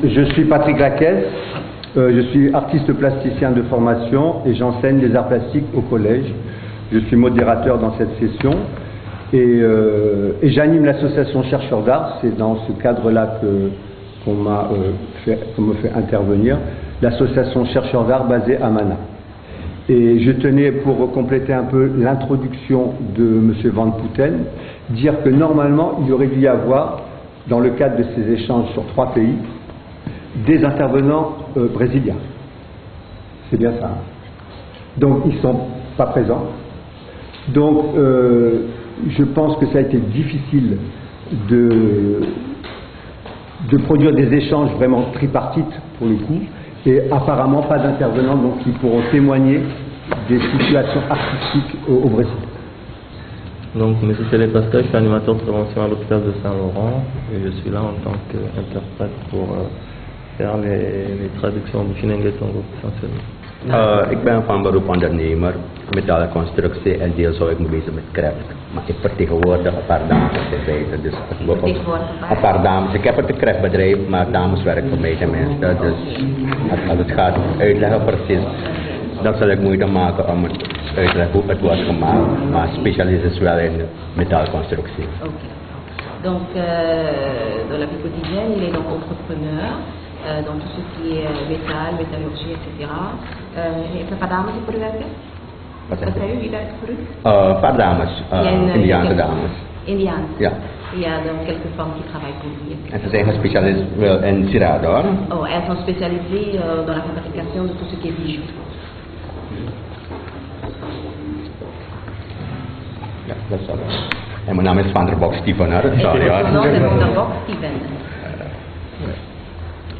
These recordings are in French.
je suis Patrick Laquesse, je suis artiste plasticien de formation et j'enseigne les arts plastiques au collège. Je suis modérateur dans cette session et j'anime l'association Chercheurs d'Art. C'est dans ce cadre-là qu'on me fait intervenir, l'association Chercheurs d'Art basée à Mana. Et je tenais, pour compléter un peu l'introduction de M. Van Putten, dire que normalement, il aurait dû y avoir, dans le cadre de ces échanges sur 3 pays, des intervenants brésiliens. C'est bien ça. Hein. Donc, ils ne sont pas présents. Donc, je pense que ça a été difficile de produire des échanges vraiment tripartites, pour le coup, et apparemment pas d'intervenants donc qui pourront témoigner des situations artistiques au Brésil. Donc, M. Célé Pascal, je suis animateur de prévention à l'hôpital de Saint-Laurent et je suis là en tant qu'interprète pour faire les traductions du Finenge Tongo essentiellement. Ik ben van beroep ondernemer, metaalconstructie en deels hou ik me bezig met craft. Maar ik vertegenwoordig een paar dames in feite. Dus een paar dames. Ik heb het craftbedrijf, maar dames werken voor mij tenminste. Dus als het gaat uitleggen precies, dan zal ik moeite maken om het uitleggen hoe het wordt gemaakt. Maar specialist is wel in metaalconstructie. Okay. Donc, dans la vie quotidienne, il est donc entrepreneur. Dans tout ce qui est métal, métallurgie, etc. Heeft een paar dames die voor u werken? Wat Wat zei u? Wie werkt voor u? Een paar dames, Indiaanse dames. Indiaanse? Ja. Il y a donc quelques femmes qui travaillent pour lui. En ze zijn gespecialiseerd in sieraden. Oh, elles sont spécialisées dans la fabrication de tout ce qui est bijoux. Ja, dat is wel. En mijn naam is Van der Bok Steven. Sorry hoor. Non, c'est Van der Bok Steven.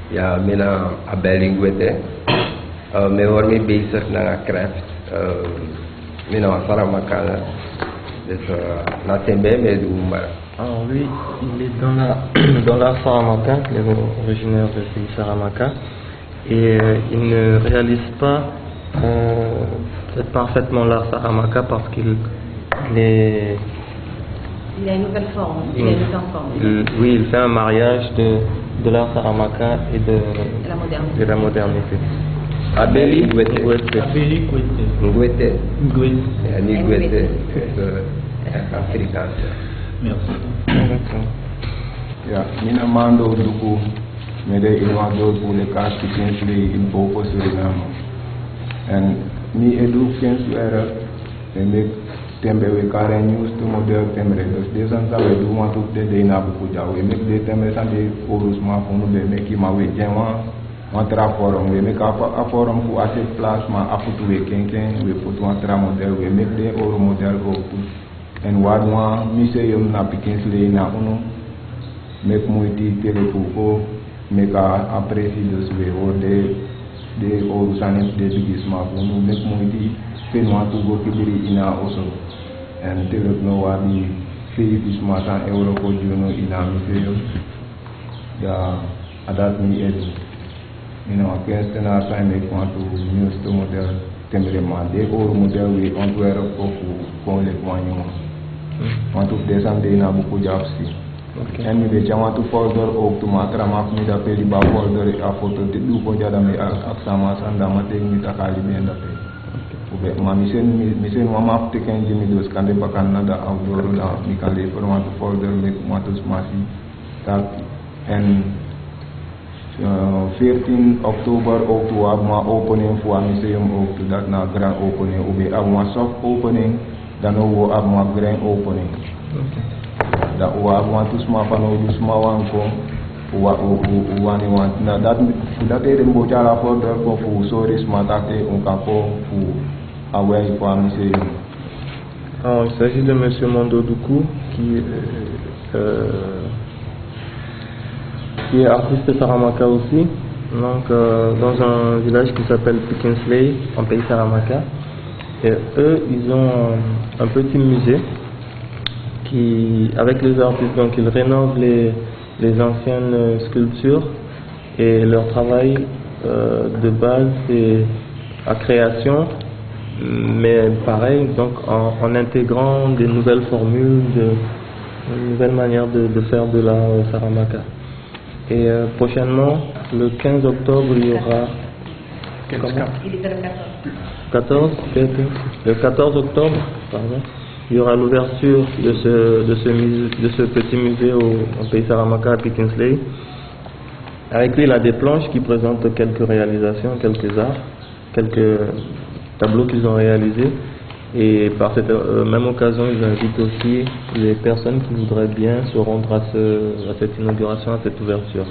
Ja, mijn naam is Abel Ingwete. Ik hoor me bezig naar craft. Mijn naam is Sarah Makala. Dus na tembe me doen maar. Alors lui, il est dans l'art Saramaka, il est originaire du pays Saramaka, et il ne réalise pas parfaitement l'art Saramaka parce qu'il est... Il a une nouvelle forme, il a une nouvelle forme. Oui, il fait un mariage de l'art Saramaka et de la modernité. Abeli Ingwete. Ingwete. Ingwete. Afrikaans. Merci. Ja, mina mando duku mede inwado pour les cas qui s'inscrivent in Bopo Suriname. En mi edu kenswera me tembe we kare news to model tembe dus desan sa we du want to de na buku ja we make de tembe san de orus ma fonu be make ma we jenwa tra forum we make a forum fu assez place ma afutu we kenken we put one tra model we make de oro model go to en wadwa museum na Pikinsle na uno make muiti telefuko make a apprécier de ce we de oro sanis de bigisma uno make muiti penwa to go kibiri ina also and telek no wadi fee smata euro ko juno ina museum ya adat mi ed against na time make want to news to model temere ma de oro model we on to ero ko le kwanyo want to descend na buku japsi en mi be want to folder ook to matra mak mi da peli ba folder a photo de du ko jada mi aksama sanda ma teknik takali benda pe ube ma misen wa map teken jimi dos kande bakan nada outdoor la mi kale for want to folder me want to smasi tak en 14 October ook to abma opening voor museum ook to dat na grand opening ube abma soft opening dan ook abma grand opening da wa abma to sma pano du sma wan ko wa ni wan na dat e dem bojala for der ko fu so ris matate on ka ko fu away pour museum. Alors il s'agit de M. Mondo Doukou qui est artiste Saramaka aussi, donc dans un village qui s'appelle Pikinsle, en pays Saramaka. Et eux, ils ont un petit musée qui, avec les artistes, donc ils rénovent les anciennes sculptures et leur travail de base c'est à création, mais pareil, donc en intégrant des nouvelles formules, une nouvelle manière de faire de la Saramaka. Et prochainement, Le 15 octobre, il y aura... Il était le 14, le 14 octobre, pardon, il y aura l'ouverture de ce petit musée au Pays Saramaka à Pickensley. Avec lui, il a des planches qui présentent quelques réalisations, quelques arts, quelques tableaux qu'ils ont réalisés. Et par cette même occasion, ils invitent aussi les personnes qui voudraient bien se rendre à cette inauguration, à cette ouverture.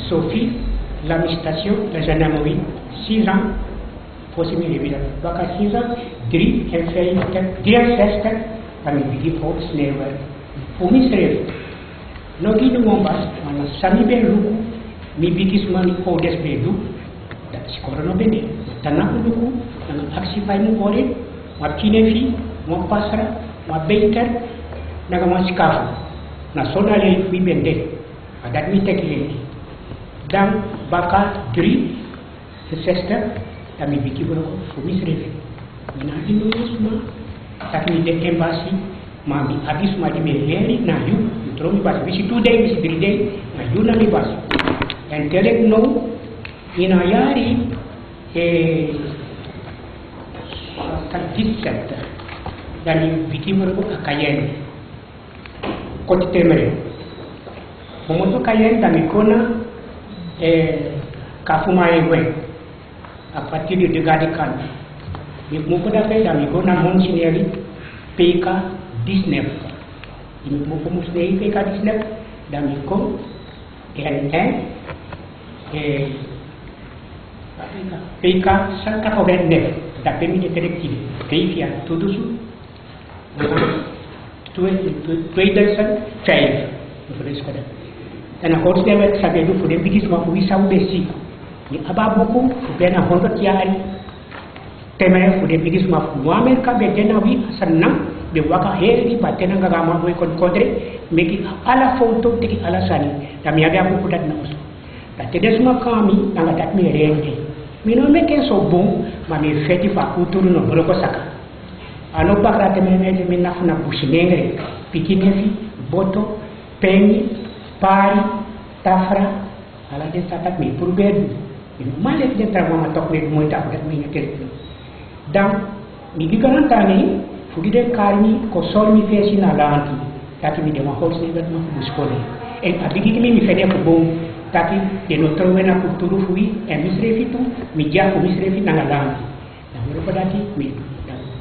Sophie, l'administration, la gendarmerie, 6 ans, possible évidemment. Baka 6 ans, dri, sester, kami bigi for snever. Fumi srev. Nogi no mombas, mana sami ben luku, mi bigi sumani ko despedu, da skoro no bende. Tanaku luku, nang aksi fay mu ore, ma kinefi, ma pasra, ma beiter, naga ma skafu. Na sonale fi bende. Adat mi tekile. Dan baka dri sester kami biki beroko fumi srevi mina inu suma takni de embassy mami abis ma di meleri na yu tromi bas bisi 2 day bisi 3 day na yu na li bas and telek no ina yari kadisset dani biki beroko akayen koti temere momoto kayen dami kona kafuma yewe à partir de Gadikan. Mais mon coup d'appel dans les gona monsineri PK 19. Il me faut monsineri PK 19 dans les com N1 et PK 189. La permis de directive. Vérifier tout dessous. Tout est fail. Dan ako snever sabe du fu de bigis ma fu wi saw besi ni aba boko bena hondo tiari temere fu de bigis ma fu wamer ka be dena wi sanna be waka heri ba tena ga ma boy kon kodre meki ala foto tiki ala sani tam ya ga ko dat na usu ta te desma kami na dat mi rende mi no meke so bon ma mi feti fa kuturu no bolo ko saka ano pakra temene mi na funa bushinengre pikinefi boto penny pari tafra ala de tatak mi pour bedu ma le de tra ma tok ne moy tak dat mi ne tel dam mi gi garantani fu di de karni ko sol mi fesi na lanti taki mi de ma hol se bet ma fu skole e abigi mi fede ko bom taki de no trowe na ku turu fui e mi srefitu mi ja ko mi srefi na lanti na mo ko dati mi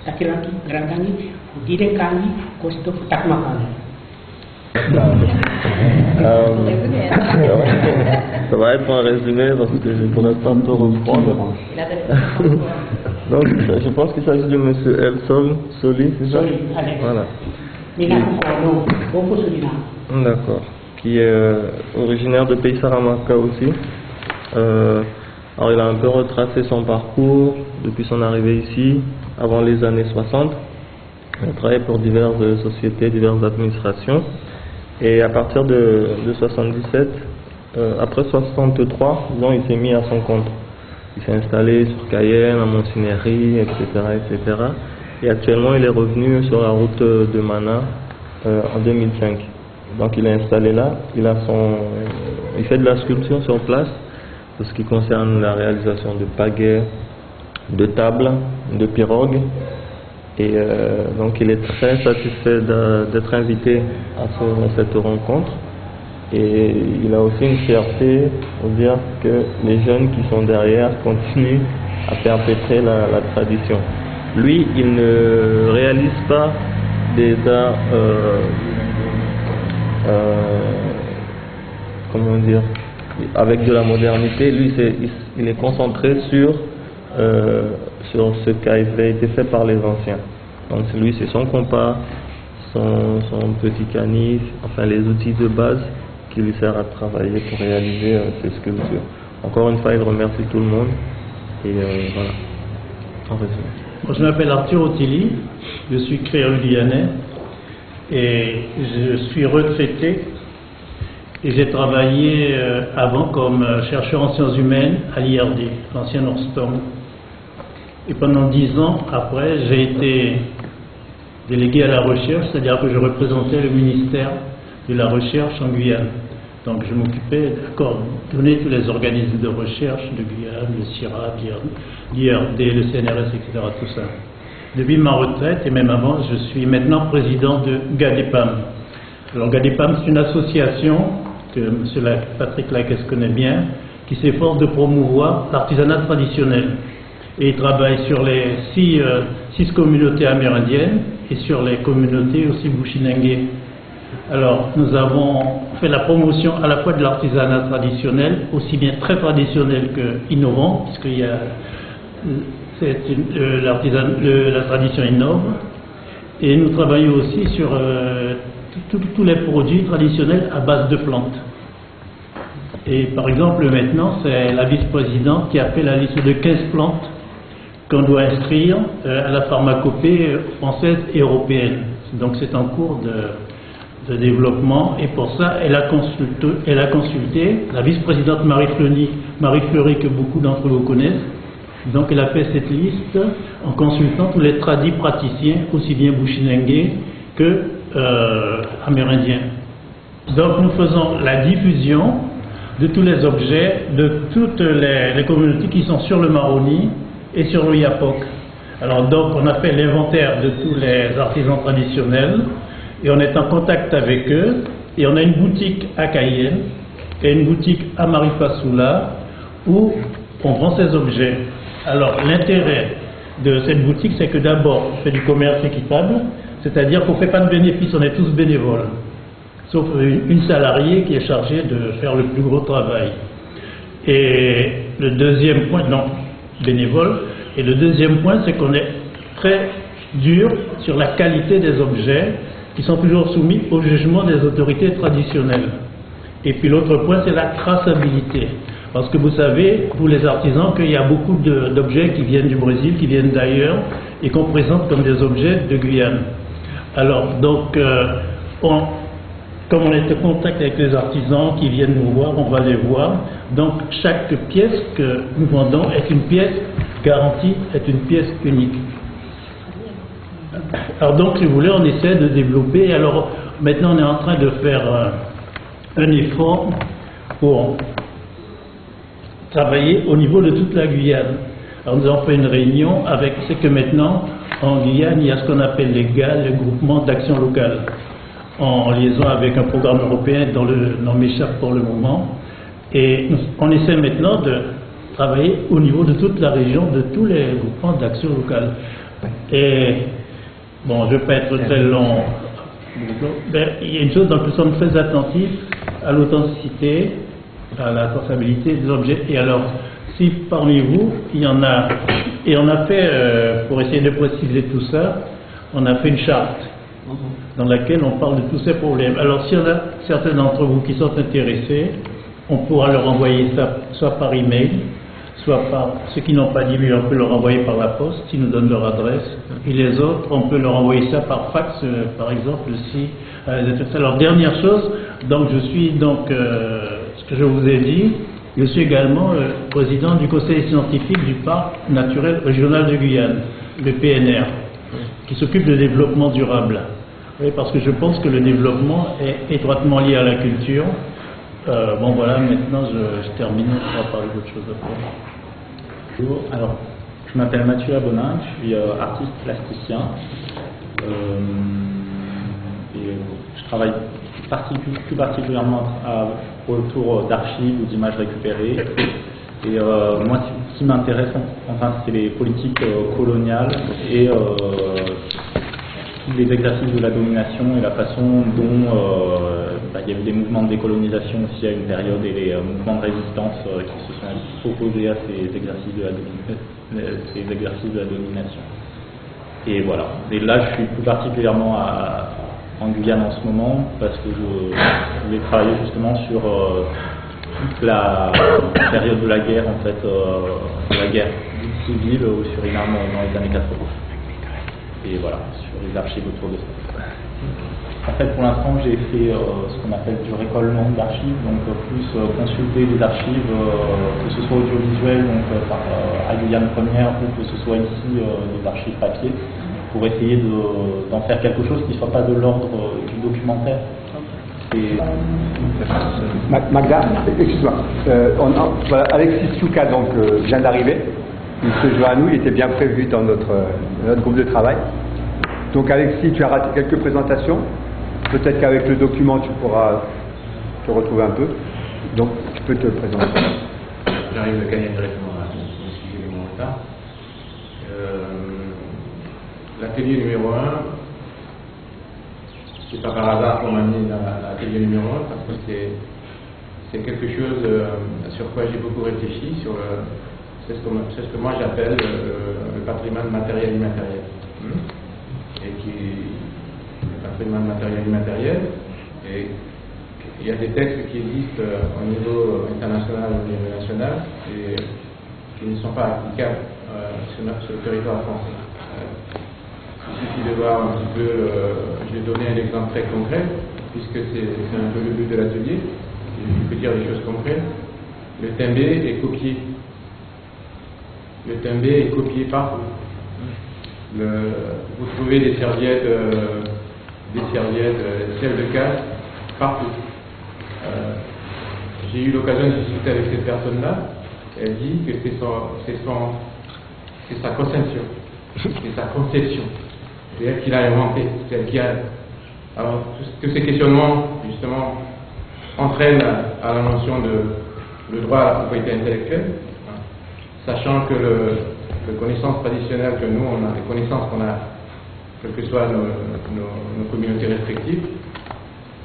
taki lanti garantani fu di de karni ko sto tak ma kan. Ça va être un résumé parce que je ne pourrais pas tout reprendre. Donc, je pense qu'il s'agit de M. El Soli, c'est ça? Voilà. D'accord. Qui est originaire de Pays Saramaka aussi. Alors, il a un peu retracé son parcours depuis son arrivée ici, avant les années 60. Il a travaillé pour diverses sociétés, diverses administrations. Et à partir de 77, après 63, disons, il s'est mis à son compte. Il s'est installé sur Cayenne, à Montsinéry, etc., etc. Et actuellement, il est revenu sur la route de Mana en 2005. Donc, il est installé là. Il fait de la sculpture sur place, pour ce qui concerne la réalisation de pagaies, de tables, de pirogues. Et donc il est très satisfait d'être invité à cette rencontre. Et il a aussi une fierté pour dire que les jeunes qui sont derrière continuent à perpétrer la tradition. Lui, il ne réalise pas des arts, comment dire, avec de la modernité. Lui, il est concentré sur ce qui a été fait par les anciens. Donc lui, c'est son compas, son petit canis, enfin les outils de base qui lui servent à travailler pour réaliser ses sculptures. Encore une fois, il remercie tout le monde et voilà, en résumé. Je m'appelle Arthur Otili, je suis créole guyanais et je suis retraité et j'ai travaillé avant comme chercheur en sciences humaines à l'IRD, l'ancien Orstom. Et pendant 10 ans après, j'ai été délégué à la recherche, c'est-à-dire que je représentais le ministère de la Recherche en Guyane. Donc je m'occupais de coordonner tous les organismes de recherche de Guyane, le CIRA, l'IRD, le CNRS, etc. Tout ça. Depuis ma retraite, et même avant, je suis maintenant président de GADEPAM. Alors GADEPAM, c'est une association que M. Patrick Lacasse connaît bien, qui s'efforce de promouvoir l'artisanat traditionnel. Et il travaille sur les 6 communautés amérindiennes et sur les communautés aussi bushinengue. Alors, nous avons fait la promotion à la fois de l'artisanat traditionnel, aussi bien très traditionnel que innovant, puisqu'il y a la tradition innove. Et nous travaillons aussi sur tous les produits traditionnels à base de plantes. Et par exemple, maintenant, c'est la vice-présidente qui a fait la liste de 15 plantes qu'on doit inscrire à la pharmacopée française et européenne. Donc c'est en cours de développement et pour ça elle a consulté la vice-présidente Marie Fleury que beaucoup d'entre vous connaissent. Donc elle a fait cette liste en consultant tous les tradis praticiens, aussi bien bushinengue que amérindiens. Donc nous faisons la diffusion de tous les objets de toutes les communautés qui sont sur le Maroni et sur le Yapok. Alors donc on a fait l'inventaire de tous les artisans traditionnels et on est en contact avec eux et on a une boutique à Cayenne et une boutique à Maripasoula où on vend ces objets. Alors l'intérêt de cette boutique, c'est que d'abord on fait du commerce équitable, c'est-à-dire qu'on ne fait pas de bénéfices, on est tous bénévoles, sauf une salariée qui est chargée de faire le plus gros travail. Et le deuxième point, non, bénévole, et le deuxième point, c'est qu'on est très dur sur la qualité des objets qui sont toujours soumis au jugement des autorités traditionnelles. Et puis l'autre point, c'est la traçabilité. Parce que vous savez, vous les artisans, qu'il y a beaucoup d'objets qui viennent du Brésil, qui viennent d'ailleurs, et qu'on présente comme des objets de Guyane. Alors, donc, comme on est en contact avec les artisans qui viennent nous voir, on va les voir. Donc, chaque pièce que nous vendons est une pièce garantie, est une pièce unique. Alors donc, si vous voulez, on essaie de développer. Alors, maintenant, on est en train de faire un effort pour travailler au niveau de toute la Guyane. Alors, nous avons fait une réunion avec ce que maintenant, en Guyane, il y a ce qu'on appelle les GAL, les groupements d'action locale, en liaison avec un programme européen dont le nom m'échappe pour le moment. Et on essaie maintenant de travailler au niveau de toute la région, de tous les groupements d'action locale. Et bon, je ne vais pas être très long. Il y a une chose, donc nous sommes très attentifs à l'authenticité, à la traçabilité des objets. Et alors, si parmi vous, il y en a, et on a fait, pour essayer de préciser tout ça, on a fait une charte dans laquelle on parle de tous ces problèmes. Alors, s'il y en a certains d'entre vous qui sont intéressés, on pourra leur envoyer ça soit par email, soit par ceux qui n'ont pas d'email, on peut leur envoyer par la poste, s'ils nous donnent leur adresse. Et les autres, on peut leur envoyer ça par fax, par exemple, si. Alors, dernière chose, donc je suis donc, ce que je vous ai dit, je suis également président du conseil scientifique du parc naturel régional de Guyane, le PNR, qui s'occupe de développement durable. Oui, parce que je pense que le développement est étroitement lié à la culture. Bon voilà, maintenant je termine, on va parler d'autre chose après. Bonjour, alors je m'appelle Mathieu Abonin, je suis artiste plasticien et je travaille plus particulièrement autour d'archives ou d'images récupérées. Et moi, ce qui m'intéresse, enfin, c'est les politiques coloniales et les exercices de la domination et la façon dont il y a eu des mouvements de décolonisation aussi à une période et les mouvements de résistance qui se sont opposés à ces exercices de la domination. Et voilà. Et là, je suis plus particulièrement en Guyane en ce moment parce que je voulais travailler justement sur toute la période de la guerre, en fait, de la guerre civile au Suriname dans les années 80. Et voilà, sur les archives autour de ça. En fait, pour l'instant, j'ai fait ce qu'on appelle du récollement d'archives, donc plus consulter des archives, que ce soit audiovisuelles, donc à Guyane Première, ou que ce soit ici des archives papier, pour essayer d'en faire quelque chose qui ne soit pas de l'ordre du documentaire. Magda, excuse-moi. Voilà, Alexis Souka donc, vient d'arriver. Il se joint à nous, il était bien prévu dans notre groupe de travail. Donc Alexis, tu as raté quelques présentations. Peut-être qu'avec le document, tu pourras te retrouver un peu. Donc, tu peux te présenter. J'arrive de gagner directement à sujet de mon retard. L'atelier numéro 1, c'est pas par hasard qu'on m'a mis dans l'atelier numéro 1, parce que c'est quelque chose sur quoi j'ai beaucoup réfléchi. C'est ce que moi j'appelle le patrimoine matériel immatériel. Et le patrimoine matériel immatériel. Et il y a des textes qui existent au niveau international et au niveau national et qui ne sont pas applicables sur le territoire français. Il suffit de voir un petit peu, je vais donner un exemple très concret, puisque c'est un peu le but de l'atelier, je peux dire des choses concrètes. Le Tembé est copié. Le Tembé est copié partout. Vous trouvez des serviettes sel de casse partout. J'ai eu l'occasion de discuter avec cette personne-là. Elle dit que c'est sa conception. C'est sa conception. C'est elle qui l'a inventé. C'est elle qui a. Alors, tous ces questionnements, justement, entraînent à la notion de droit à la propriété intellectuelle, sachant que les connaissances traditionnelles que nous, on a, les connaissances qu'on a, quelles que soient nos communautés respectives,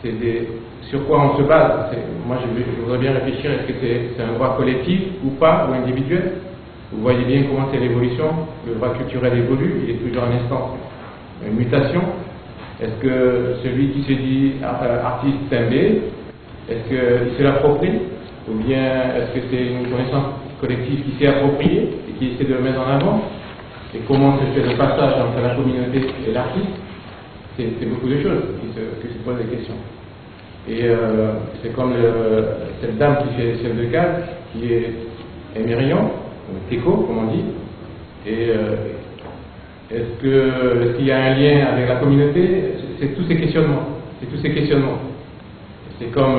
c'est sur quoi on se base. Moi, je voudrais bien réfléchir, est-ce que c'est un droit collectif ou pas, ou individuel? Vous voyez bien comment c'est l'évolution, le droit culturel évolue, il est toujours en instance, une mutation. Est-ce que celui qui se dit artiste Tembé, est-ce qu'il se l'approprie, ou bien est-ce que c'est une connaissance collective qui s'est appropriée et qui essaie de le mettre en avant? Et comment se fait le passage entre la communauté et l'artiste? C'est beaucoup de choses qui se posent des questions. Et c'est comme cette dame qui fait chef de case, qui est Émerion, Teco, comme on dit. Et est-ce qu'il y a un lien avec la communauté? C'est tous ces questionnements. C'est comme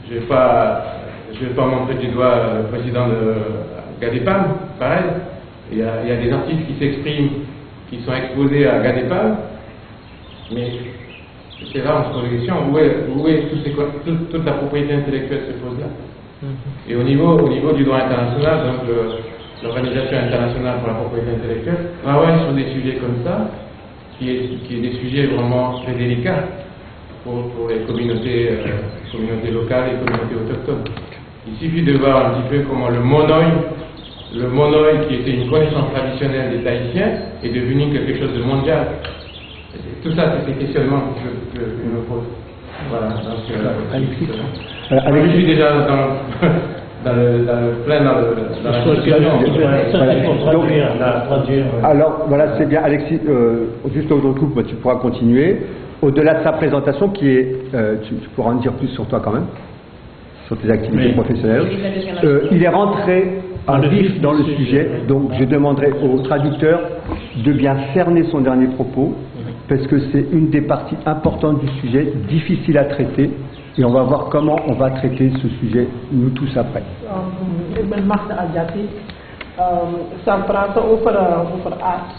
je vais pas montrer du doigt le président de Gadepam, pareil. Il y a des artistes qui s'expriment, qui sont exposés à Gadepam, mais c'est là on se pose la question, où est toute la propriété intellectuelle se pose là. Et au niveau du droit international, donc l'Organisation internationale pour la propriété intellectuelle travaille sur des sujets comme ça, qui est des sujets vraiment très délicats pour les communautés locales et les communautés autochtones. Il suffit de voir un petit peu comment le monoï qui était une connaissance traditionnelle des Tahitiens est devenu quelque chose de mondial. Tout ça, c'est ces questionnements que je me pose. Voilà. Donc, je suis déjà dans la discussion. Alors, voilà, c'est bien. Alexis, juste au retour, tu pourras continuer. Au-delà de sa présentation, qui est, tu pourras en dire plus sur toi quand même, sur tes activités professionnelles. Il est rentré en vif dans le sujet, donc je demanderai au traducteur de bien cerner son dernier propos, parce que c'est une des parties importantes du sujet, difficile à traiter, et on va voir comment on va traiter ce sujet, nous tous après. Ik ben Magda Adjati. Zal praten over art.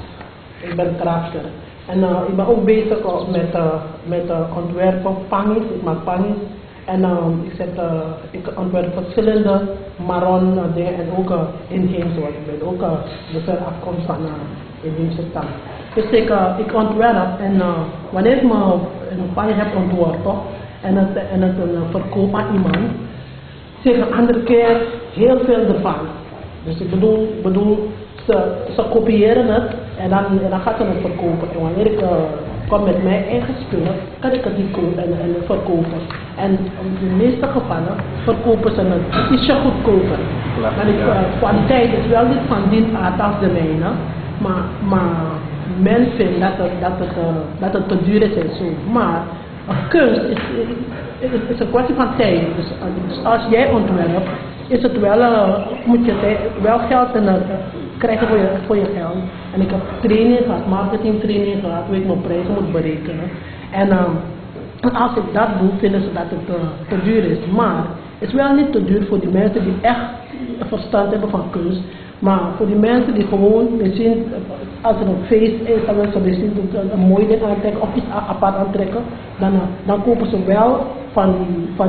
Ik ben crafter. En ik ben ook bezig met ontwerpen pangies. Ik maak pangies. En ik ontwerp verschillende marron dingen en ook inheemse wat ik ben. Ook de verafkomst van inheemse stam. Dus ik ontwerp en wanneer ik een panje heb ontworpen en het verkoop aan iemand, zeg een andere keer heel veel ervan. Dus ik bedoel ze kopiëren het en dan gaat ze het verkopen. En wanneer ik kom met mijn eigen spullen, kan ik het niet kopen en verkopen. En in de meeste gevallen verkopen ze het ietsje goedkoper. Maar de kwaliteit is wel niet van die aard als de mijne, maar men vindt dat het te duur is en zo. Maar kunst is een kwestie van tijd. Dus als jij ontwerpt, is het wel, moet je wel geld krijgen voor je geld. En ik heb training gehad, marketing training gehad, hoe ik mijn prijzen moet berekenen. En als ik dat doe, vinden ze dat het te duur is. Maar het is wel niet te duur voor die mensen die echt verstand hebben van kunst. Maar voor die mensen die gewoon misschien, als er een feest is, dan ze misschien een mooi ding aantrekken of iets apart aantrekken, dan kopen ze wel van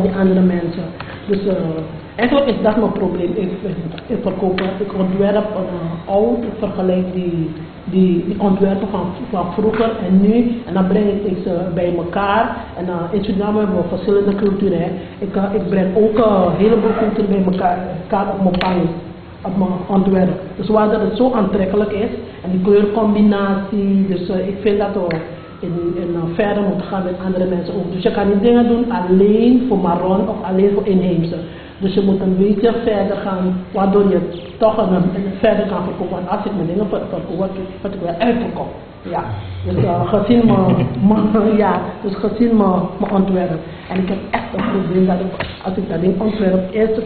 die andere mensen. Dus eigenlijk is dat mijn probleem. Ik ontwerp oud, ik vergelijk die ontwerpen van vroeger en nu, en dan breng ik ze bij elkaar. En in Suriname hebben we verschillende culturen. Ik breng ook een heleboel culturen bij elkaar op mijn panje, op mijn ontwerp. Dus waar dat het zo aantrekkelijk is, en die kleurcombinatie, dus ik vind dat we verder moeten gaan met andere mensen ook. Dus je kan niet dingen doen alleen voor Maron of alleen voor inheemse. Dus je moet een beetje verder gaan, waardoor je toch verder kan verkopen. Want als ik mijn dingen verkoop, word ik wel uitverkoop. Ja. Dus gezien mijn ontwerp. En ik heb echt een probleem dat als ik dat ding ontwerp, eerst te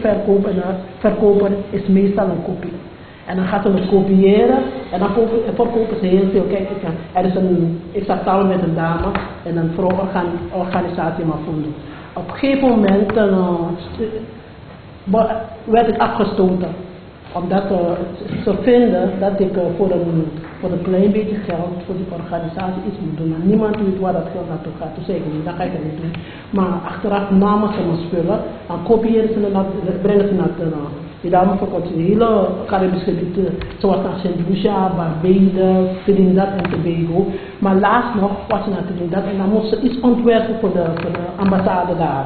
verkopen is meestal een kopie. En dan gaan ze het kopiëren en dan verkopen ze heel veel. Kijk, ik zat samen met een dame en een vrouworganisatie maar vonden. Op een gegeven moment werd ik afgestoten. Omdat ze vinden dat ik voor een klein beetje geld voor die organisatie iets moet doen. Maar niemand weet waar dat geld naartoe gaat. Dus zeker niet, dat ga ik niet doen. Maar achteraf namen ze mijn spullen, dan kopiëren ze het, brengen ze naar de die dame verkoopt in de hele Caribische gebied, zoals naar St. Lucia, Barbados, Trinidad en Tobago. Maar laatst nog was ze naar Trinidad en dan moest ze iets ontwerpen voor de ambassade daar,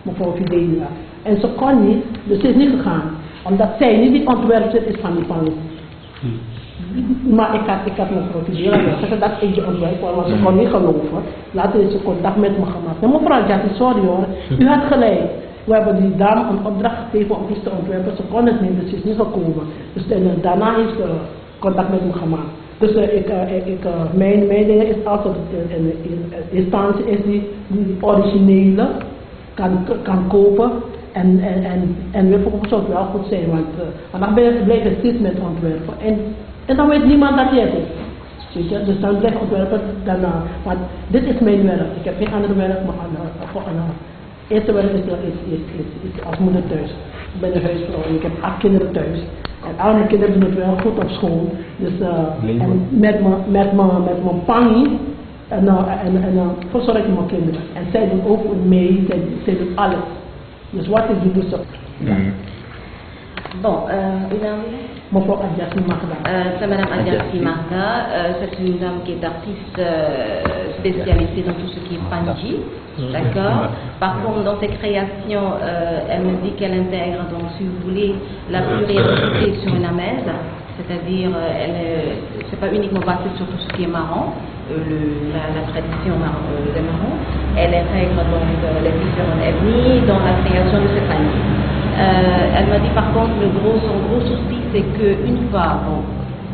mevrouw Fidelia. En ze kon niet, dus ze is niet gegaan. Omdat zij niet die ontwerp zit, is van die panel. Maar ik had mevrouw Fidelia gezegd dat ik die ontwerp was, want ze kon niet geloven. Later is ze contact met me gemaakt. En mevrouw Jackie, sorry hoor, u had gelijk. We hebben die dame een opdracht gegeven om iets te ontwerpen. Ze kon het niet, dus ze is niet gekomen. Dus daarna heeft ze contact met me gemaakt. Dus mijn ding is altijd in instantie is die originele kan kopen. En weer volgens zou het wel goed zijn, want dan blijf je steeds met ontwerpen. En dan weet niemand dat jij het is. Weet je? Dus dan blijf je ontwerpen. Want dit is mijn werk. Ik heb geen andere werk, maar eerste werk is als moeder thuis. Ik ben een huisvrouw en ik heb 8 kinderen thuis. En al mijn kinderen doen het wel goed op school. Dus en met mijn pangie verzorg ik mijn kinderen. En zij doen ook mee, zij doen alles. Dus wat ik doe, dus zo. Bon, une dame. Mevrouw Adjassi Magda. C'est Madame Adjassi Magda. C'est une dame qui est artiste spécialisée dans tout ce qui est panji. D'accord. Par contre, dans ses créations, elle me dit qu'elle intègre, donc, si vous voulez, la plurialité sur une amèze. C'est-à-dire, c'est pas uniquement basé sur tout ce qui est marron, la tradition des marrons. Elle intègre donc les différentes ethnies dans la création de ces paniers. Elle m'a dit par contre, son gros souci, c'est qu'une fois, bon,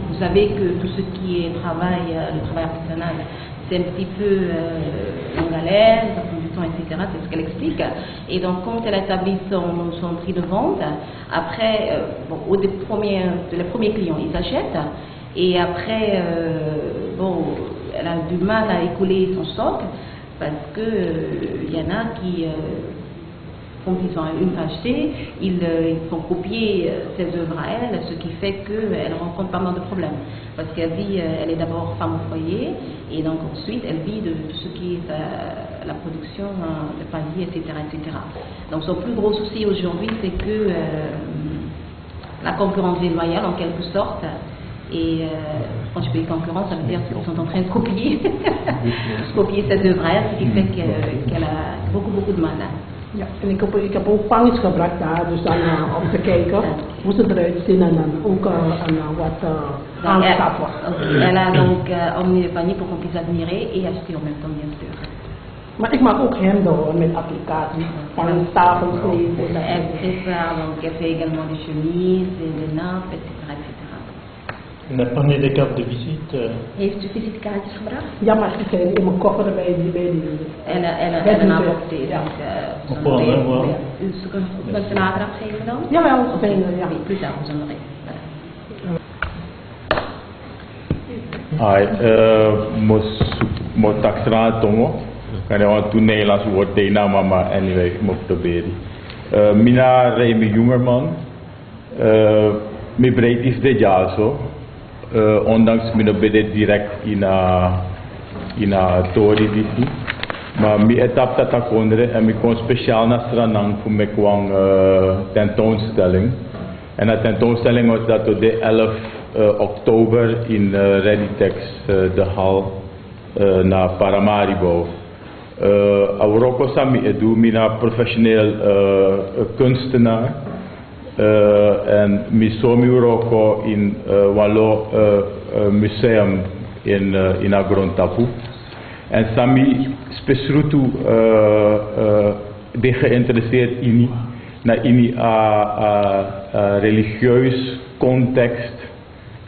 vous savez que tout ce qui est le travail artisanal, c'est un petit peu en galère, ça prend du temps, etc. C'est ce qu'elle explique. Et donc, quand elle établit son prix de vente, après, les premiers clients, ils achètent. Et après, elle a du mal à écouler son stock parce que y en a qui, quand ils ont une acheté, ils font copier ses œuvres à elle, ce qui fait qu'elle rencontre pas mal de problèmes. Parce qu'elle vit, elle est d'abord femme au foyer, et donc ensuite elle vit de tout ce qui est la production de paniers, etc., etc. Donc son plus gros souci aujourd'hui, c'est que la concurrence déloyale en quelque sorte. Et quand je dis concurrence, ça veut dire qu'ils sont en train de copier, copier cette œuvre, ce qui fait qu'elle a beaucoup de mal. Ja, en ik heb ook pangis gebruikt daar, dus dan om te kijken hoe ze eruit zien en dan ook wat aanschaffen. Elle a donc emmené le panier pour qu'on puisse admirer et acheter en même temps, bien sûr. Maar ik maak ook hemden met applicaties, van tafelsleep. Elle prépare, donc elle fait également des chemises, des nappes, etc. En dat panier de carte de visite. Heeft u visitekaartjes gebracht? Ja, maar ik heb in mijn koffer bij die. Elle en apporté. Ja. Dus kunt u later afgeven dan? Jawel, ja. Plus tard, vous en aurez. Mo taksra tongo. Kaya want toen Nederlands woord Dena mama anyway mo proberen. Mina Remy Jungerman. Mi breed is de jaso. Ondanks mi no bede direct in a tori disi. Maar mi etap dat akondre en mi kon speciaal naar Stranang voor me kwam tentoonstelling. En de tentoonstelling was dat op de 11 oktober in Reditex de hal naar Paramaribo. Auroko sami edu mina professioneel kunstenaar. En misomi Uroko in Wallo museum in Agrontapu. En sami spesrutu de geïnteresseerd in religieus context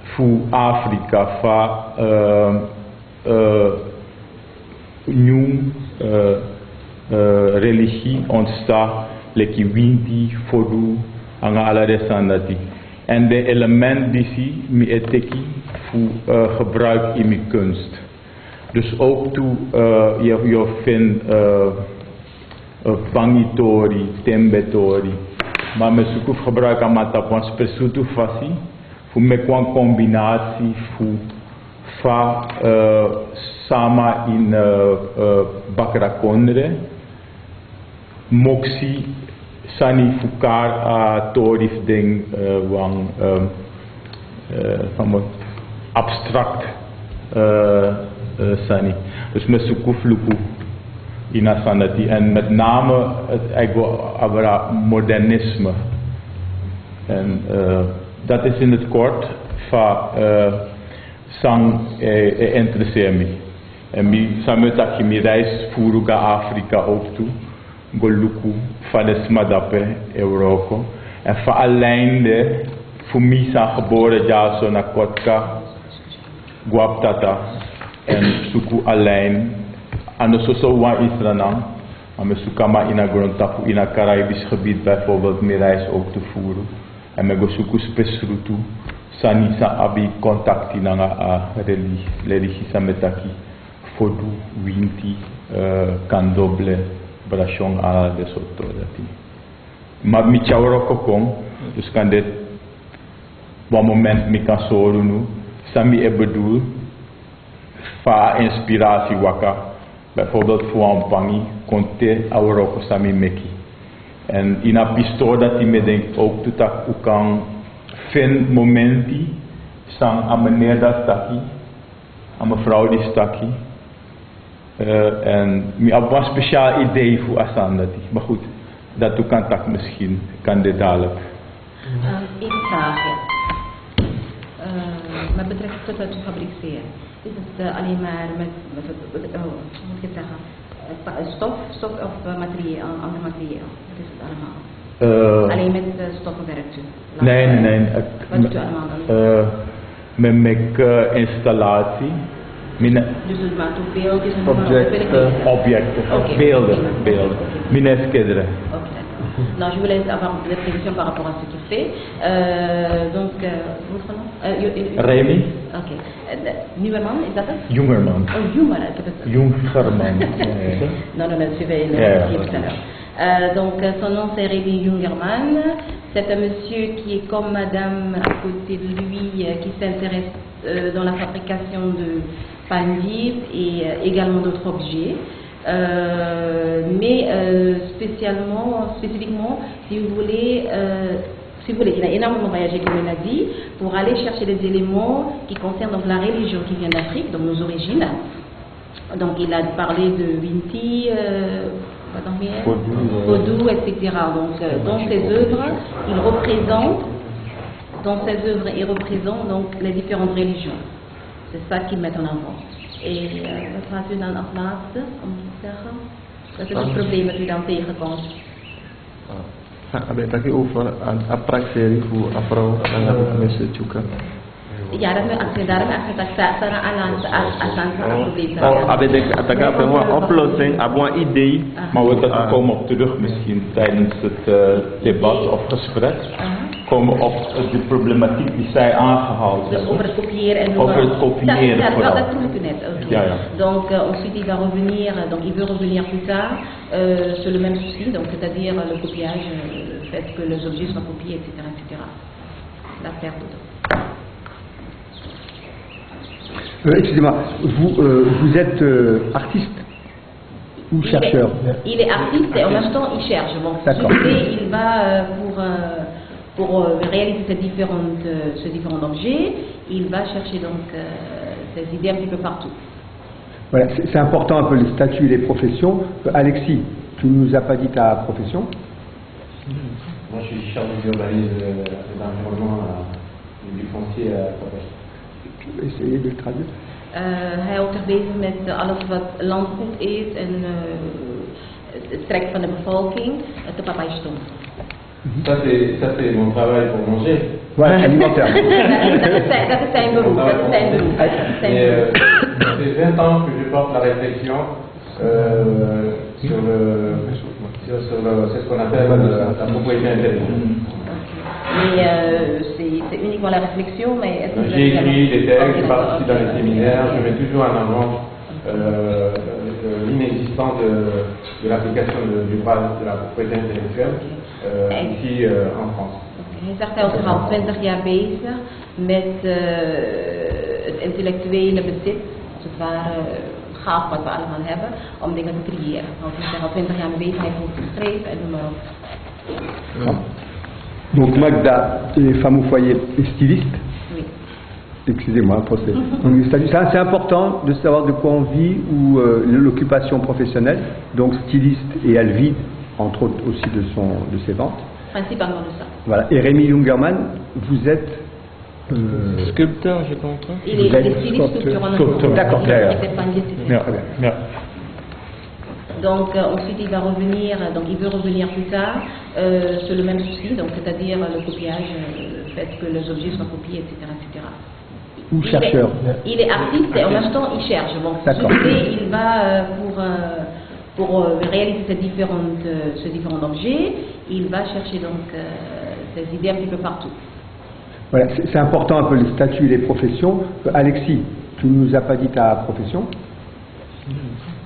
voor Afrika van nieuw religie ontstaat, leki winti, fodu, anga ala desandati. En de element die mi eteki voor gebruik in mijn kunst. Dus ook toe je vindt pangitori, tembetori, maar me zoek gebruik aan matapon spesrutu fasi, voor me kwam combinatie voor fa sama in bakrakondre, moxie sani fukar a torif ding wang abstract sani. Dus me zoek luku in asandati en met name het modernisme. En dat is in het kort van sang interesseer me. En mi samen dat je mi reis voeren ga Afrika ook toe, goluku van de smadape Europa. En van alleen de voor mij zijn geboren jaar zo naar Kotka, Guaptata en suku alleen. En dus zo wat is er dan? Maar we zoeken maar in een grondtapu in een Caribisch gebied bijvoorbeeld mi reis ook te voeren. En we zoeken specifiek toe. Sani sa abi contacti nanga religie sa metaki fodu winti kandoble brachon a de sotto dati. Ma mi chawro kokong dus kan dit one moment mi kan soro nu sami e bedoel fa inspiratie waka bijvoorbeeld voor een pangi konte auroko sami meki en in a pistool dat die me denkt ook tot dat u kan vind momenti sang aan meneer dat stakkie, aan mevrouw die stakkie. En ik heb een speciaal idee voor Asandati. Maar goed, dat u kan tak misschien, kan dit dadelijk. Even vragen. Met betrekking tot wat u fabriceert, is het alleen maar met hoe moet je het zeggen, stof of materieel, ander materieel? Wat is het allemaal? Alleen met stoffen werkt u? Nee. Wat doet u allemaal dan? Met installatie. Dus het maakt ook beeldjes en objecten. Beelden. Mijn skilderen. Non, je voulais avoir des précisions par rapport à ce qu'il fait. Donc, votre nom Remy. Ok. Nieuwerman, is dat het? Jungerman. Oh, Jungerman. Jungerman. Non, je vais le dire tout à l'heure. Donc, son nom c'est Rémi Jungerman. C'est un monsieur qui est comme madame à côté de lui, qui s'intéresse dans la fabrication de pandis et également d'autres objets. Mais spécifiquement, si vous voulez, il a énormément voyagé, comme il a dit, pour aller chercher des éléments qui concernent donc la religion qui vient d'Afrique, donc nos origines. Donc il a parlé de Winti, quoi donc bien Vaudou, etc. Donc dans ces œuvres, il représente donc les différentes religions. C'est ça qu'ils mettent en avant. Et wat gaat u dan als laatste om te zeggen? Dat is het probleem dat u dan tegenkomt. Ada lagi over apraxeri voor afro dan mensen juga. Ja, dat moet daarom dat sana alan probleem. Ada een oplossing, een idee. Maar we dat komen op terug misschien tijdens het debat of gesprek. Komen op de problematiek die zij aangehaald hebben. Over het kopiëren en over het kopiëren. Dat vroeg ik net. Okay. Ja, ja. Donc ensuite il va revenir, donc il veut revenir plus tard sur le même souci, donc c'est-à-dire le copiage, le fait que les objets soient copiés, etc., etc. La perte de temps. Excusez-moi, vous êtes artiste ou chercheur? Il est artiste et en même temps il cherche. Bon, il va pour réaliser ces différents objets, il va chercher donc ces idées un petit peu partout. Voilà, c'est important un peu les statuts et les professions. Alexis, tu ne nous as pas dit ta profession? Moi je suis chargé d'urbanisme et d'environnement du foncier à Paris. Essayez de le traduire. Hij houdt zich bezig met alles wat landgoed is en het trek van de bevolking te Papaïston. Ça c'est mon travail pour manger. Ouais, alimentaire. Dat is zijn beroep. Ça fait 20 ans que je porte la réflexion sur ce qu'on appelle la propriété intellectuelle. Mais c'est uniquement la réflexion, mais... J'ai écrit des textes, je participe dans les séminaires, je mets toujours en avant l'inexistence de l'application du droit de la propriété intellectuelle ici en France. Hij zegt hij is al 20 jaar bezig met het intellectuele bezit, als het ware gaaf wat we allemaal hebben, om dingen te creëren. Want hij is al 20 jaar mee bezig, hij heeft goed geschreven en noem maar op. Donc Magda est femme au foyer et styliste. Oui. Excusez-moi, c'est important de savoir de quoi on vit ou l'occupation professionnelle. Donc styliste et elle vit entre autres aussi de ses ventes. Principalement de ça. Voilà. Et Rémi Jungerman, vous êtes sculpteur, je comprends. Il est styliste sculpteur. D'accord, d'ailleurs. Donc ensuite il va revenir, donc il veut revenir plus tard sur le même souci, donc c'est-à-dire le copiage, le fait que les objets soient copiés, etc., etc. Ou chercheur. Il est artiste et en même temps il cherche. Bon, il va pour réaliser ces différents objets, il va chercher donc ces idées un petit peu partout. Voilà, c'est important un peu les statuts et les professions. Alexis, tu ne nous as pas dit ta profession?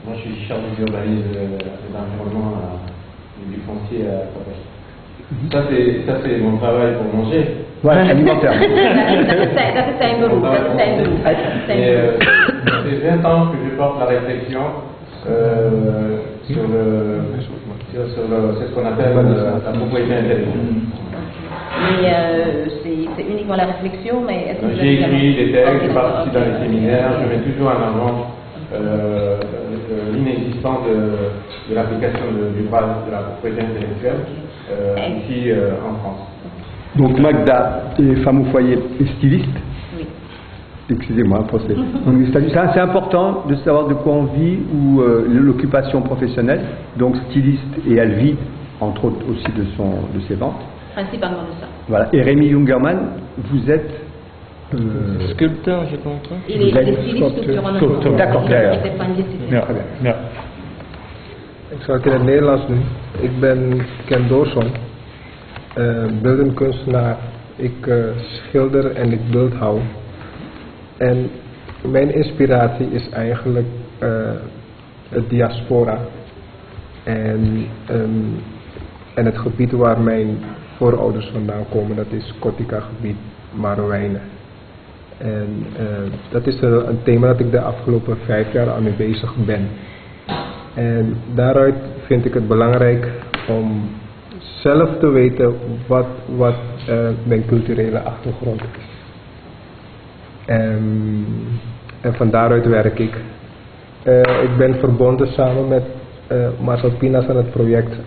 Moi je suis chargé d'urbanisme et d'environnement du foncier à Paris. Ça c'est mon travail pour manger. Ouais, alimentaire. Dat is zijn beroep. Ça fait 20 ans que je porte la réflexion sur ce qu'on appelle la propriété intellectuelle. Mais c'est uniquement la réflexion, mais... J'ai écrit des textes, je participe dans les séminaires, je mets toujours en avant l'inexistence de l'application du droit de la propriété intellectuelle ici en France. Donc Magda est femme au foyer et styliste. Oui. Excusez-moi, c'est important de savoir de quoi on vit ou l'occupation professionnelle. Donc styliste et elle vit entre autres aussi de ses ventes. Principalement de ça. Voilà. Et Rémi Jungerman, vous êtes sculpteur, je comprends. Il est styliste sculpteur. D'accord, d'ailleurs. Ik zal het in het Nederlands doen. Ik ben Ken Doorson, beeldend kunstenaar. Ik schilder en ik beeldhouw. En mijn inspiratie is eigenlijk het diaspora. En het gebied waar mijn voorouders vandaan komen, dat is Kotika-gebied, Marowijnen. En dat is een thema dat ik de afgelopen 5 jaar aan mee bezig ben. En daaruit vind ik het belangrijk om zelf te weten wat mijn culturele achtergrond is. En van daaruit werk ik. Ik ben verbonden samen met Marcel Pinas aan het project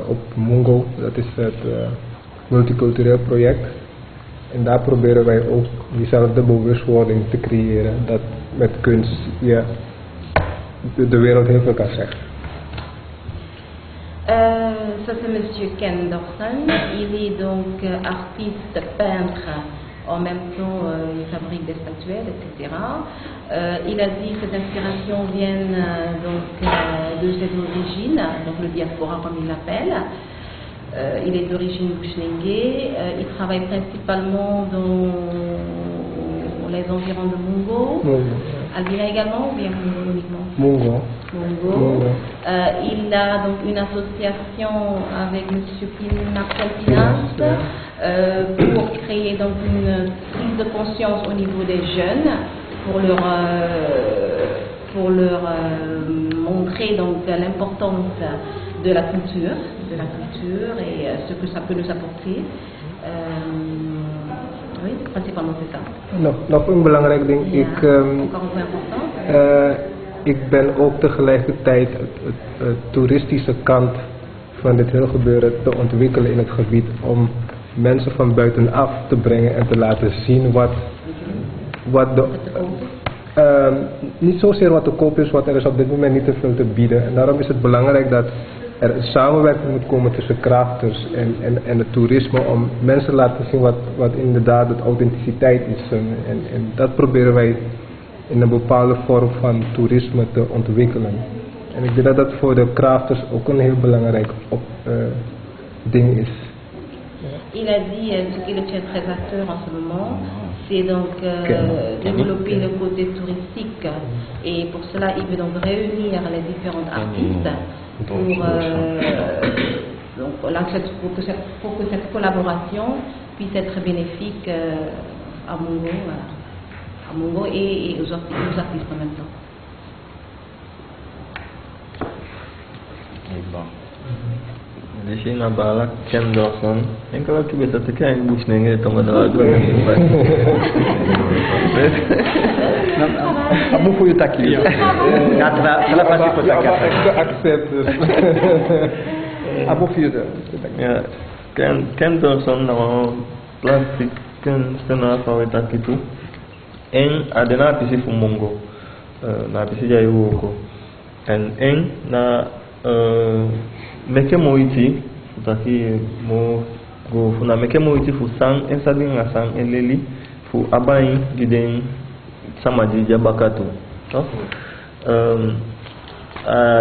op Mungo. Dat is het multicultureel project. En daar proberen wij ook diezelfde bewustwording te creëren. Dat met kunst je de wereld heel veel kan zeggen. Ça c'est Monsieur Ken Dorson. Il est donc artiste, peintre. En même temps, il fabrique des statuettes, etc. Il a dit que cette inspiration vient de ses origines, donc le diaspora comme il l'appelle. Il est d'origine Bushnengue. Il travaille principalement dans les environs de Mungo. Albina également ou bien Mungo uniquement? Mungo. Il a donc une association avec M. Marcel Pinas pour créer donc une prise de conscience au niveau des jeunes, pour leur montrer donc l'importance de la culture et ce que ça peut nous apporter. Oui, principalement c'est ça. Nog een belangrijk ding. Ik ben ook tegelijkertijd het toeristische kant van dit hele gebeuren te ontwikkelen in het gebied om mensen van buitenaf te brengen en te laten zien wat de niet zozeer wat te koop is, wat er is op dit moment niet te veel te bieden. En daarom is het belangrijk dat er een samenwerking moet komen tussen crafters en het toerisme om mensen te laten zien wat inderdaad het authenticiteit is. En dat proberen wij in een bepaalde vorm van toerisme te ontwikkelen. En ik denk dat dat voor de crafters ook een heel belangrijk ding is. Il a dit ce qu'il est très acteur en ce moment, c'est donc développer le côté touristique et pour cela il veut donc réunir les différents artistes pour que cette collaboration puisse être bénéfique à Mungo et aux artistes en même temps. Di sini nabalak Ken Dorson. Yang kalau kita bisa tekan yang bus nengen itu adalah dua yang baik. Abu fuyu takli. Kata salah pasti kota accept. Abu fuyu dah. Ya, Ken Dorson nama plastik kan setengah kawat itu. En ada na pisi fumungo, na pisi jayu ko. En na meke moiti taki mo go funa meke moiti fu sang en sabi nga sang en leli fu abai giden sama jija bakatu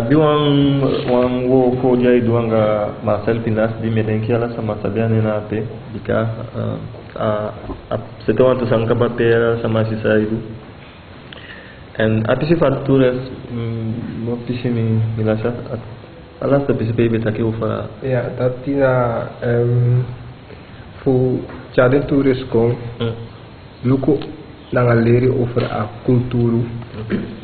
bi wan wo ko jay duanga Marcel Pinas di medenki ala sama sabiane na pe dika c'était un tout sang kapapera sama sisa itu and apisi fatures mo pisi mi milasa alas tapi sebagai betaki ufa. Ja, dat tina voor jadi toerist kom, luko nanga leren over a cultuur,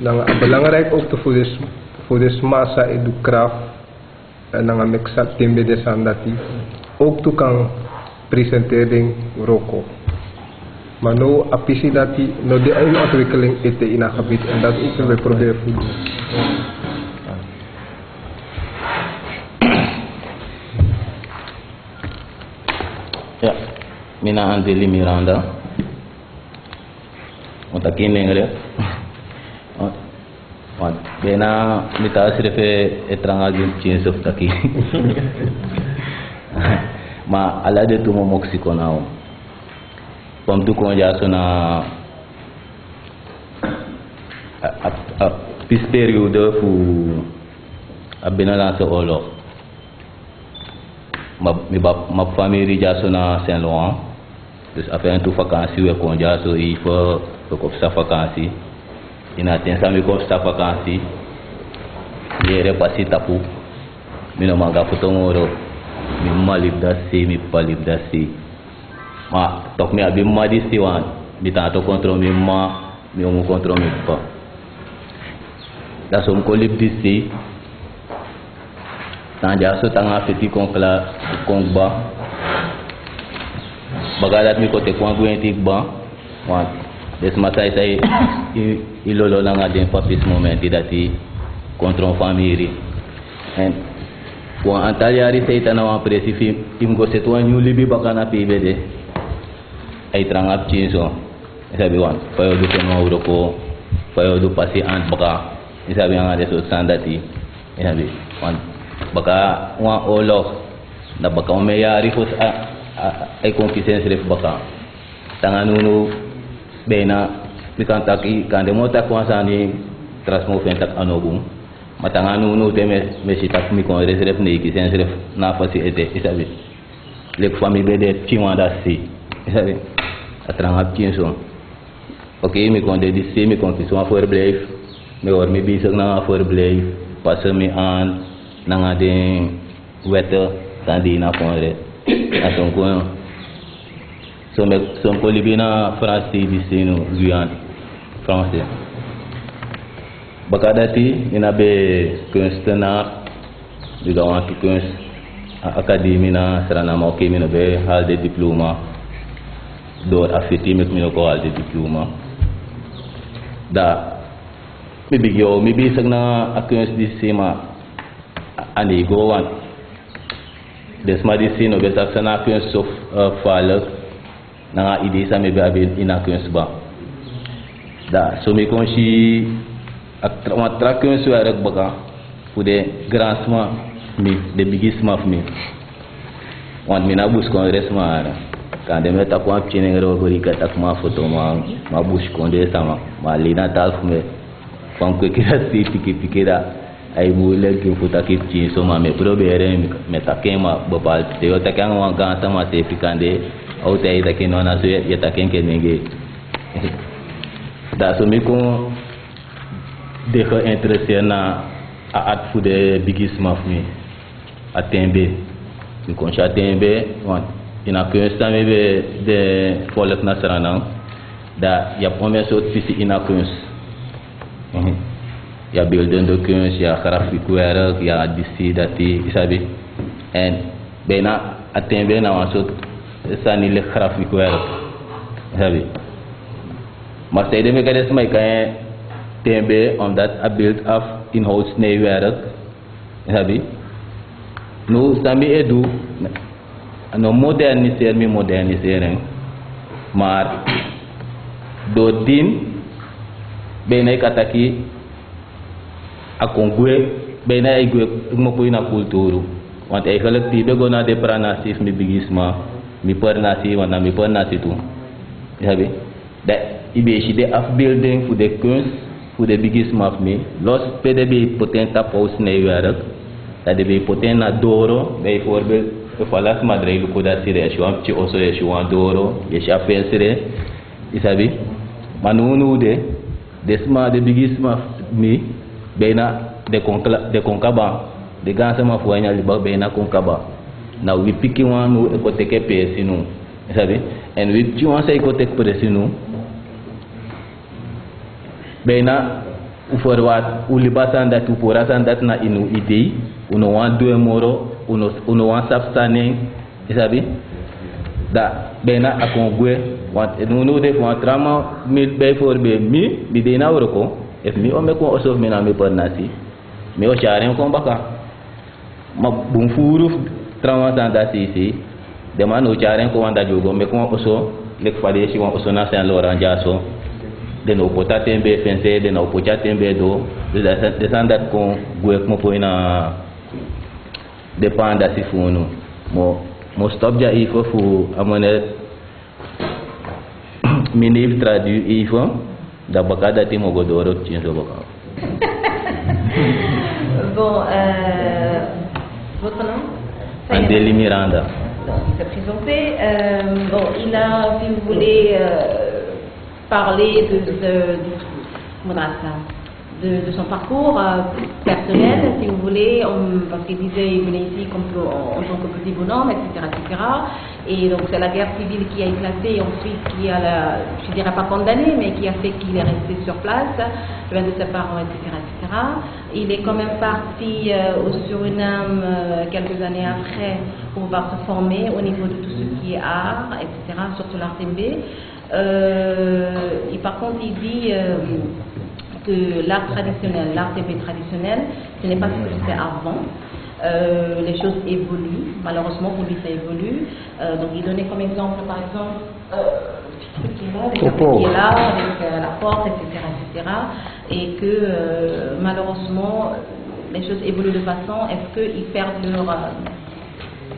nanga belangrijk ook te voor de massa edu craft, nanga mexa tembe de sandati, ook toe kan presentering roko. Maar nou apisi dati, nou de eigen ontwikkeling ete in a gebied en dat ook we proberen te doen. Ya, mina Angeli Miranda. Untuk kini ngere. Bena mita sirfe etranga gim chinsuf taki. Ma ala de tumo Mexico nao. Pom tu konja sona pis periode fu abena lanse olo. Ma famille déjà na Saint-Laurent. Dus après un tout vacances we konja so il faut ko sa vacances. Ina ten sami ko sa vacances. Yere pasi tapu. Mino manga fotongoro. Mi malib dasi mi palib dasi. Ma tok mi abi madi siwan. Mi tanto kontro mi ma mi on kontro mi pa. Da som ko lib disi. Tanja so tanga fiti konkla kongba bagadat mi kote kwangu entik ba wat des matai sai ilolo nanga den papis momenti dati kontron famiri En pour antalyari seita na wan presi im go setwa ñu libi bakana PBD ay trangap chinso sabi wan payo du ko ngawro ko payo du pasi ant baka sabi nga de so sandati sabi wan baka wan olo na baka o meyari ko ay competence ref baka tanganunu bena pikantaki kande mota ko sani transmo fentak anogum matanganu teme mesitak mi kon reserve ne ki sen ref na fasi ete isabi lek famille bede timanda si isabi atranga pinso okay mi kon de disi mi kon kiso for bleef mi or mi bisag na for bleef passe mi an nanga de weta tandina kon re aton ko so ko libina france disi no guyan français bakadati ina be kunstenaar diga wanki kunst académie na sarana mo ke mina be hal de diploma door afiti mek mina ko hal de diploma da mi bigyo mi bi sagna kunst di sima ani go wan des ma di sino be saksana kunst sof falak na idi sa mi be abil ina kunst ba da so mi konshi ak un soir rek baka pour des grands sma mi de bigisma mi wan mi na bus kon resma quand de meta ko apchine ngero gori ka tak ma photo ma bus kon de sama ma lina tal fume kon ko kira si pikira ay bu le ki futa ki chi so ma me probere me takema bopal te yo takang wan ga sama te pikande au te ida ki nona so ya taken ke nege da so mi ko de ko intéressé na at fu de bigisma mi atembe mi kon cha tembe wan ina ko stame be de folek nasarana da ya premier so tisi ina kunst ya building de kunst ya graphic werk ya disi dati isabi en bena atembe na wan so sani le graphic werk isabi maar stede me gades mai kan tembe omdat a build of in-house snijwerk habi nu sami edu no modernisering maar do din bena kataki akongwe bena igwe mo ko ina kulturu want eigenlijk tibe gona de pranasif mi bigisma mi pernasi wana mi pernasi tu habi da ibe shi de afbeelding voor de kunst voor de bigisma of me los pdb potenta paus newerk dat de potenta doro bijvoorbeeld falas madre ko da sire shi am ci oso shi wan doro ye sha pensere isabi manunu de desma de bigisma mi bena de konkaba de gansa ma fuanya liba bena konkaba na wi piki wan no ko teke pesinu isabi en wi ci wan sai ko tek pesinu bena uforwat ulibasan dat uporasan dat na inu idei uno wan due moro uno wan sapstane isabi da bena akongwe wat nuno de fon trama mil be forbe mi bidena worko ef mi o me ko osof mi na mi pernasi mi o charen ko baka ma bum furu trama sanda sisi de man o charen ko wanda jogo me ko oso lek fade si won oso na Saint Laurent jaso de no pota tembe fense de no pota tembe do de sandat ko guek mo po ina depanda si funu mo stop ja ifo fu amone miniv tradu ifo da bakada ti mo godoro chinso baka bon votre nom Andeli Miranda. Il s'est présenté bon il a si vous voulez parler de son parcours personnel, si vous voulez, parce qu'il disait qu'il venait ici en tant que petit bonhomme, etc. Et donc c'est la guerre civile qui a éclaté, ensuite qui a, je ne dirais pas condamné, mais qui a fait qu'il est resté sur place, loin de ses parents, etc. Il est quand même parti au Suriname quelques années après pour pouvoir se former au niveau de tout ce qui est art, etc., surtout l'art témbé. Et par contre, il dit que l'art traditionnel, l'art TMB traditionnel, ce n'est pas ce que c'était avant. Les choses évoluent, malheureusement pour lui ça évolue. Donc il donnait comme exemple, par exemple, qui est là, avec la porte, etc. Et que malheureusement, les choses évoluent de façon, est-ce qu'ils perdent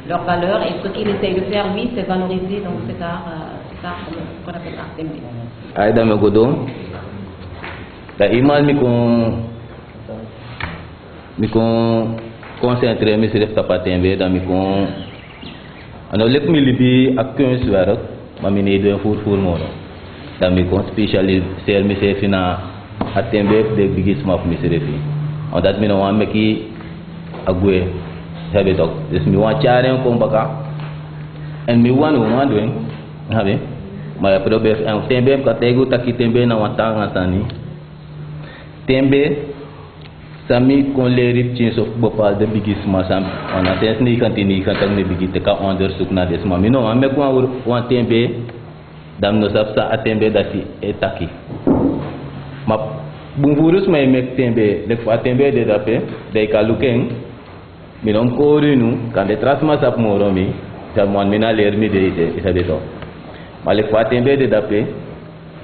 leur valeur, et ce qu'il essaye de faire, lui, c'est valoriser donc, cet art qu'on appelle art TMB. Aïda Megodo, la image mi concentré mi sur ta patembe dans mi con ano lek mi libi ak 15 wara ma mi ne do four mono dans mi con spécialisé mi se fina atembe de bigis map mi se refi on dat mi no wa meki agwe sabe dok des mi wa charen ko baka en mi wan doing habe ma probe en tembe ka tego takitembe na watanga tani tembe sami kon lerip chin of bopal de bigis masam on a tes ni kantini kan ni bigite ka onder sukna des mami no ame ko wan tembe dam no sapsa atembe dati etaki ma bungurus may mek tembe de fa tembe de dape de kaluken mi non ko rinu kan de trasma sap moromi ta mon mina lermi de isa de to male fa tembe de dape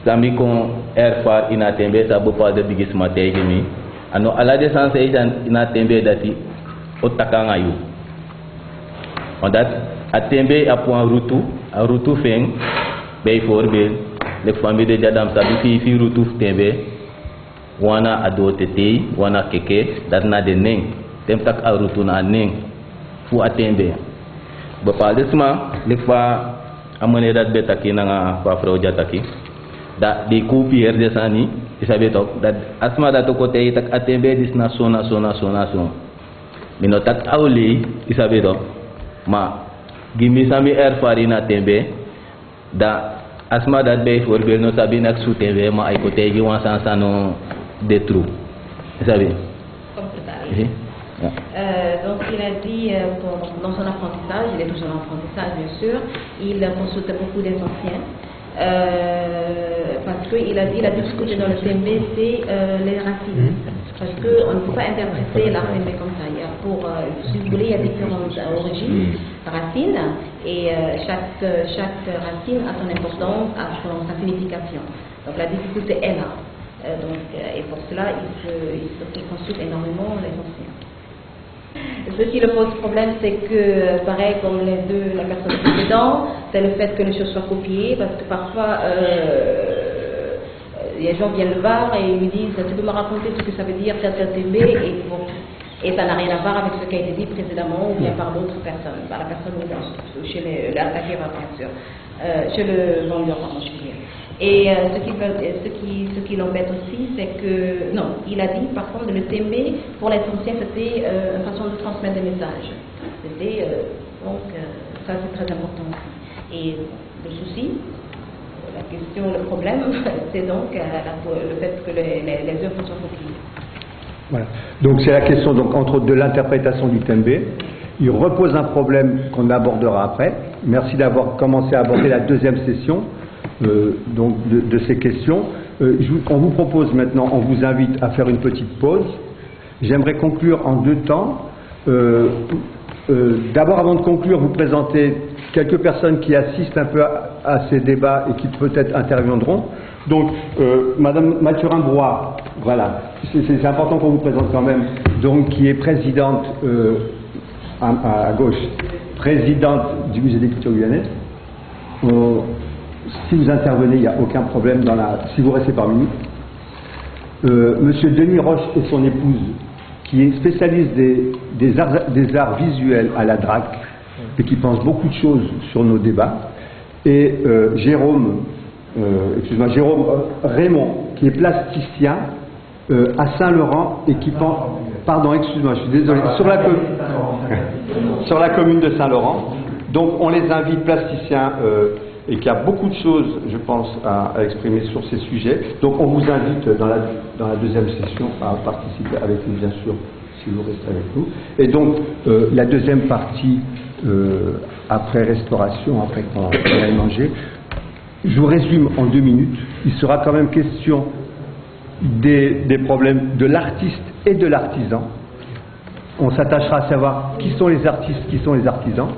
sami kon erfar ina tembe sa bopal de bigis matay mi ano ala de sanse ina tembe dati otakanga yu on dat atembe a point rutu feng bay forbe le famille de jadam sabi fi rutu tembe wana adotete wana keke dat na de ning tem tak a rutu na ning fu atembe ba palisma le fa amane dat betaki na fa froja taki da di kupi herde sani isabe tok dat asma da to kote tak atembe dis na sona minotak awli isabe tok ma gimi sami farina tembe da asma dat be for be no sabi nak su tembe ma ay kote gi wan sansano de trou isabe donc il a dit dans son apprentissage, il est toujours en apprentissage bien sûr, il consulte beaucoup des anciens. Parce qu'il a dit la difficulté dans le TMB c'est les racines, parce qu'on ne peut pas interpréter l'art TMB comme ça. Il y a si vous voulez, il y a différentes origines, racines, et chaque racine a son importance, a sa signification. Donc la difficulté est là. Et pour cela, il faut qu'il consulte énormément les anciens. Ce qui le pose problème, c'est que, pareil comme la personne précédente, c'est le fait que les choses soient copiées, parce que parfois, les gens viennent le voir et ils lui disent, tu peux me raconter ce que ça veut dire, tel TMB, et ça n'a rien à voir avec ce qui a été dit précédemment ou bien par d'autres personnes, par la personne chez l'acquéreur, bien sûr, chez le vendeur, pardon, je veux dire. Et ce qui l'embête aussi, c'est que, non, il a dit par contre le TMB, pour les anciens, c'était une façon de transmettre des messages. C'était, donc, ça c'est très important aussi. Et le souci, la question, le problème, c'est donc le fait que les œuvres soient copiées. Voilà. Donc c'est la question donc, entre autres de l'interprétation du TMB. Il repose un problème qu'on abordera après. Merci d'avoir commencé à aborder la deuxième session. Donc de ces questions. On vous propose maintenant, on vous invite à faire une petite pause. J'aimerais conclure en deux temps. D'abord, avant de conclure, vous présenter quelques personnes qui assistent un peu à ces débats et qui peut-être interviendront. Donc, Madame Mathurin-Broye, voilà, c'est important qu'on vous présente quand même, donc qui est présidente à gauche, présidente du Musée des cultures guyanaises. Si vous intervenez, il n'y a aucun problème si vous restez parmi nous. Monsieur Denis Roche et son épouse, qui est spécialiste des arts visuels à la DRAC et qui pense beaucoup de choses sur nos débats. Et Jérôme Raymond, qui est plasticien à Saint-Laurent et qui pense... Pardon, excuse-moi, je suis désolé. Sur la commune de Saint-Laurent. Donc on les invite, plasticiens, et qu'il y a beaucoup de choses, je pense, à exprimer sur ces sujets. Donc on vous invite dans la deuxième session à participer avec nous, bien sûr, si vous restez avec nous. Et donc la deuxième partie, après restauration, après qu'on ait mangé, je vous résume en 2 minutes. Il sera quand même question des problèmes de l'artiste et de l'artisan. On s'attachera à savoir qui sont les artistes, qui sont les artisans.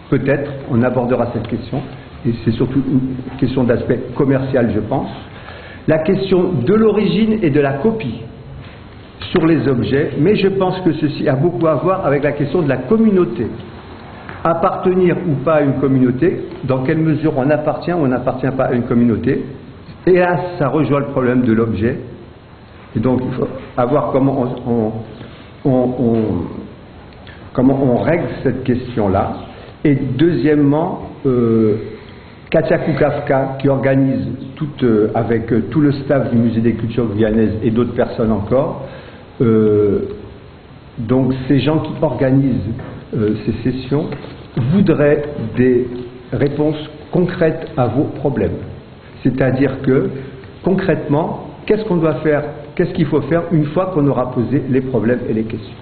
Peut-être, on abordera cette question. Et c'est surtout une question d'aspect commercial, je pense. La question de l'origine et de la copie sur les objets, mais je pense que ceci a beaucoup à voir avec la question de la communauté. Appartenir ou pas à une communauté, dans quelle mesure on appartient ou on n'appartient pas à une communauté. Et là, ça rejoint le problème de l'objet. Et donc, il faut voir comment on règle cette question-là. Et deuxièmement, Katia Kukavka, qui organise avec tout le staff du Musée des Cultures Guyanaises et d'autres personnes encore, donc ces gens qui organisent ces sessions voudraient des réponses concrètes à vos problèmes. C'est-à-dire que, concrètement, qu'est-ce qu'on doit faire, qu'est-ce qu'il faut faire une fois qu'on aura posé les problèmes et les questions.